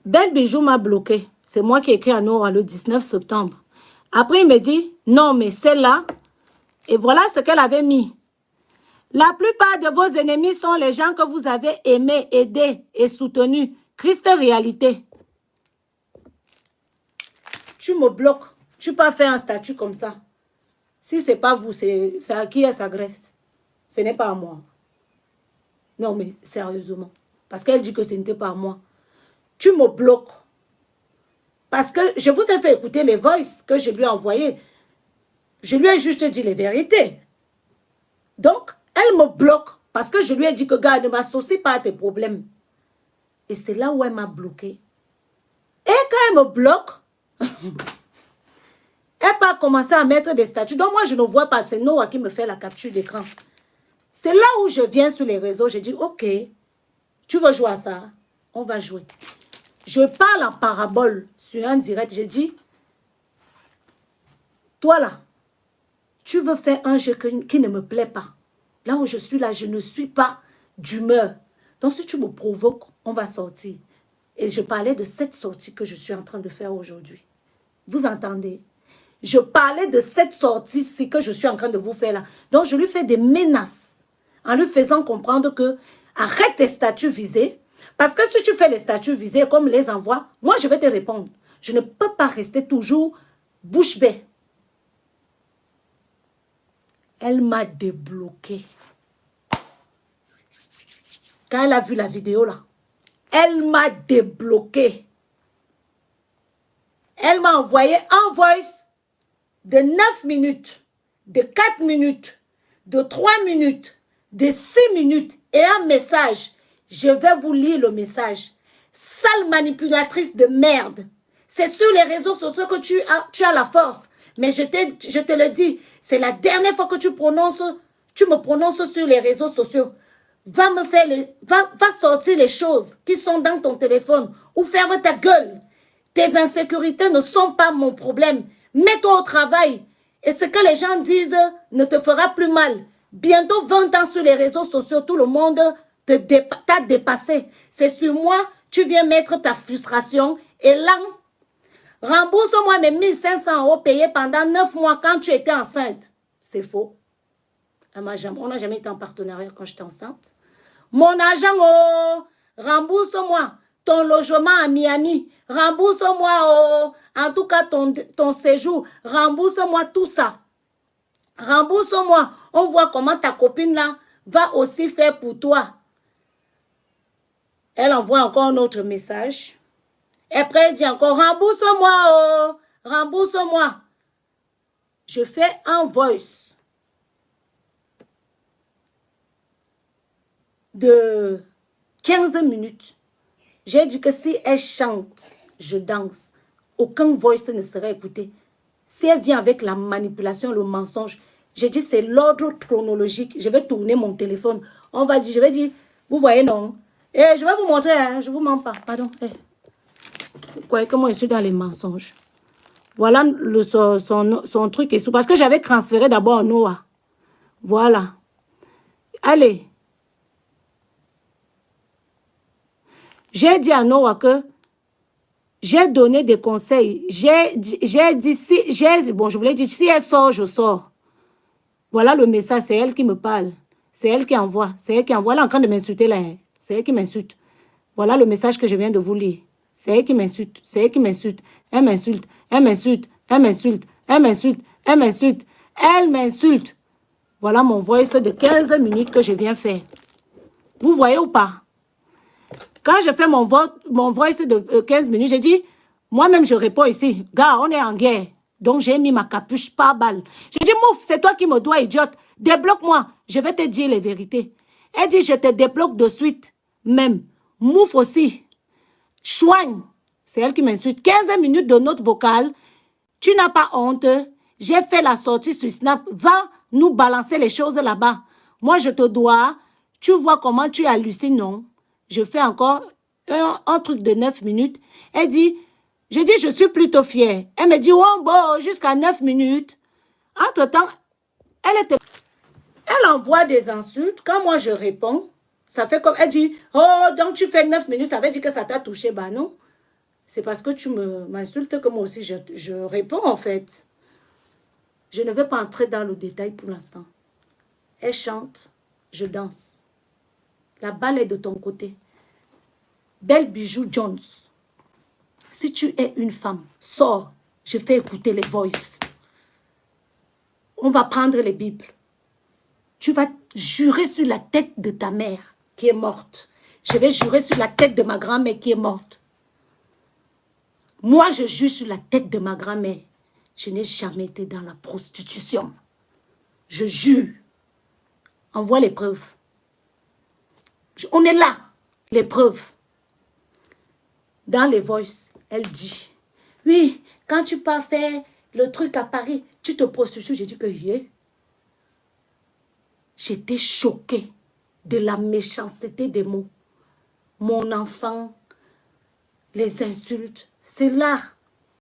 Belle Bijou m'a bloqué. C'est moi qui ai écrit à Noah le 19 septembre. Après, il me dit, non, mais celle-là, et voilà ce qu'elle avait mis. La plupart de vos ennemis sont les gens que vous avez aimés, aidés et soutenus. Christ réalité. Tu me bloques. Tu peux pas faire un statut comme ça. Si ce n'est pas vous, c'est à qui elle s'agresse. Ce n'est pas à moi. Non, mais sérieusement. Parce qu'elle dit que ce n'était pas à moi. Tu me bloques. Parce que je vous ai fait écouter les voices que je lui ai envoyées. Je lui ai juste dit les vérités. Donc, elle me bloque parce que je lui ai dit que, gars, ne m'associe pas à tes problèmes. Et c'est là où elle m'a bloqué. Et quand elle me bloque, elle va commencer à mettre des statuts. Donc, moi, je ne vois pas. C'est Noah qui me fait la capture d'écran. C'est là où je viens sur les réseaux. Je dis, OK, tu veux jouer à ça? On va jouer. Je parle en parabole sur un direct. Je dis, toi là, tu veux faire un jeu qui ne me plaît pas. Là où je suis là, je ne suis pas d'humeur. Donc, si tu me provoques, on va sortir. Et je parlais de cette sortie que je suis en train de faire aujourd'hui. Vous entendez? Je parlais de cette sortie-ci que je suis en train de vous faire là. Donc, je lui fais des menaces en lui faisant comprendre que arrête tes statuts visés. Parce que si tu fais les statuts visés comme les envoie, moi, je vais te répondre. Je ne peux pas rester toujours bouche bée. Elle m'a débloqué. Quand elle a vu la vidéo là, elle m'a débloqué. Elle m'a envoyé un voice de 9 minutes, de 4 minutes, de 3 minutes, de 6 minutes et un message. Je vais vous lire le message. Sale manipulatrice de merde. C'est sur les réseaux sociaux que tu as la force. Mais je te le dis, c'est la dernière fois que tu me prononces sur les réseaux sociaux. Va sortir les choses qui sont dans ton téléphone ou ferme ta gueule. Tes insécurités ne sont pas mon problème. Mets-toi au travail et ce que les gens disent ne te fera plus mal. Bientôt 20 ans sur les réseaux sociaux, tout le monde t'a dépassé. C'est sur moi, tu viens mettre ta frustration et là, rembourse-moi mes 1500 € payés pendant 9 mois quand tu étais enceinte. C'est faux. On n'a jamais été en partenariat quand j'étais enceinte. Mon argent, oh, rembourse-moi ton logement à Miami. Rembourse-moi, oh, en tout cas ton séjour. Rembourse-moi tout ça. Rembourse-moi. On voit comment ta copine là va aussi faire pour toi. Elle envoie encore un autre message. Et après, elle dit encore, rembourse-moi, oh, rembourse-moi. Je fais un voice de 15 minutes. J'ai dit que si elle chante, je danse, aucun voice ne serait écouté. Si elle vient avec la manipulation, le mensonge, j'ai dit c'est l'ordre chronologique. Je vais tourner mon téléphone. On va dire, je vais dire, vous voyez non? Et je vais vous montrer, hein, je ne vous mens pas. Pardon. Vous croyez que moi je suis dans les mensonges? Voilà son truc et tout. Parce que j'avais transféré d'abord Noah. Voilà. Allez. J'ai dit à Noah que j'ai donné des conseils. J'ai dit, bon, je voulais dire, si elle sort, je sors. Voilà le message, c'est elle qui me parle. C'est elle qui envoie. C'est elle qui envoie. Elle est en train de m'insulter là. Hein. C'est elle qui m'insulte. Voilà le message que je viens de vous lire. C'est elle qui m'insulte. C'est elle qui m'insulte. Elle m'insulte. Elle m'insulte. Elle m'insulte. Elle m'insulte. Elle m'insulte. Elle m'insulte. Voilà mon voice de 15 minutes que je viens faire. Vous voyez ou pas? Quand je fais mon voice de 15 minutes, j'ai dit, moi-même je réponds ici. Gars, on est en guerre. Donc j'ai mis ma capuche par balle. J'ai dit, mouf, c'est toi qui me dois, idiote. Débloque-moi. Je vais te dire les vérités. Elle dit, je te débloque de suite. Même. Mouf aussi. Chouigne. C'est elle qui m'insulte. 15 minutes de note vocale. Tu n'as pas honte. J'ai fait la sortie sur Snap. Va nous balancer les choses là-bas. Moi, je te dois. Tu vois comment tu hallucines, non? Je fais encore un truc de 9 minutes. Elle dit, je dis, je suis plutôt fière. Elle me dit, oh, bon, jusqu'à 9 minutes. Entre-temps, elle envoie des insultes. Quand moi, je réponds, ça fait comme, elle dit, oh, donc tu fais 9 minutes, ça veut dire que ça t'a touché. Bah non. C'est parce que tu m'insultes que moi aussi je réponds en fait. Je ne vais pas entrer dans le détail pour l'instant. Elle chante, je danse. La balle est de ton côté. Belle Bijou Jones, si tu es une femme, sors. Je fais écouter les voices. On va prendre les Bibles. Tu vas jurer sur la tête de ta mère qui est morte. Je vais jurer sur la tête de ma grand-mère qui est morte. Moi, je jure sur la tête de ma grand-mère. Je n'ai jamais été dans la prostitution. Je jure. Envoie les preuves. On est là, les preuves. Dans les voices, elle dit, oui, quand tu pars faire le truc à Paris, tu te prostitues. J'ai dit que j'étais choquée de la méchanceté des mots. Mon enfant, les insultes, c'est là